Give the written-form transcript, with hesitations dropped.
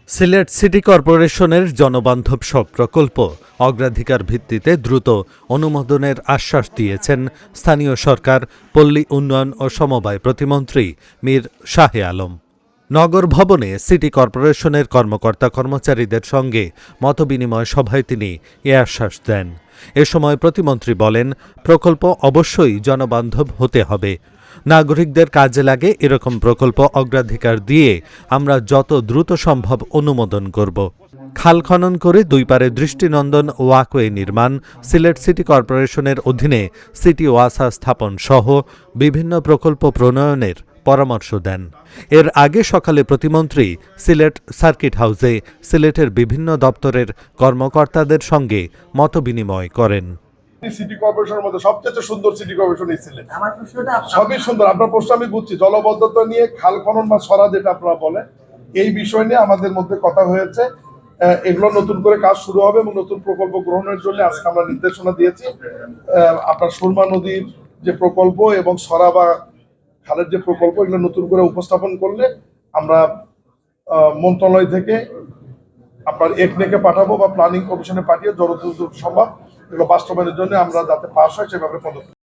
Sylhet city কর্পোরেশনের জনবান্ধব সব প্রকল্প অগ্রাধিকার ভিত্তিতে দ্রুত অনুমোদনের আশ্বাস দিয়েছেন স্থানীয় সরকার, পল্লী উন্নয়ন ও সমবায় প্রতিমন্ত্রী মীর শাহে আলম। নগর ভবনে সিটি কর্পোরেশনের কর্মকর্তা কর্মচারীদের সঙ্গে মতবিনিময় সভায় তিনি এ আশ্বাস দেন। এ সময় প্রতিমন্ত্রী বলেন, প্রকল্প অবশ্যই জনবান্ধব হতে হবে। নাগরিকদের কাজে লাগে এরকম প্রকল্প অগ্রাধিকার দিয়ে আমরা যত দ্রুত সম্ভব অনুমোদন করব। খাল খনন করে দুই পারে দৃষ্টিনন্দন ওয়াকওয়ে নির্মাণ, সিলেট সিটি কর্পোরেশনের অধীনে সিটি ওয়াসা স্থাপন সহ বিভিন্ন প্রকল্প প্রণয়নের পরামর্শ দেন। এর আগে সকালে প্রতিমন্ত্রী সিলেট সার্কিট হাউসে সিলেটের বিভিন্ন দপ্তরের কর্মকর্তাদের সঙ্গে মতবিনিময় করেন। সিটি কর্পোরেশনের মধ্যে সবচেয়ে সুন্দর সিটি কর্পোরেশন এই সিলেট। সবই সুন্দর। আপনার প্রশ্ন আমি বুঝছি, জলবদ্ধতা নিয়ে খাল খনন বা সরা যেটা আপনারা বলেন, এই বিষয় নিয়ে আমাদের মধ্যে কথা হয়েছে। এগুলো নতুন করে কাজ শুরু হবে এবং নতুন প্রকল্প গ্রহণের জন্য আজকে আমরা নির্দেশনা দিয়েছি। আপনার সুরমা নদীর যে প্রকল্প এবং সরা বা খালের যে প্রকল্প, এগুলো নতুন করে উপস্থাপন করলে আমরা মন্ত্রণালয় থেকে আপনার একনেকে পাঠাবো বা প্ল্যানিং কমিশনে পাঠিয়ে যত দ্রুত সম্ভব এগুলো বাস্তবায়নের জন্য আমরা যাতে পাস হয় সেভাবে পদক্ষেপ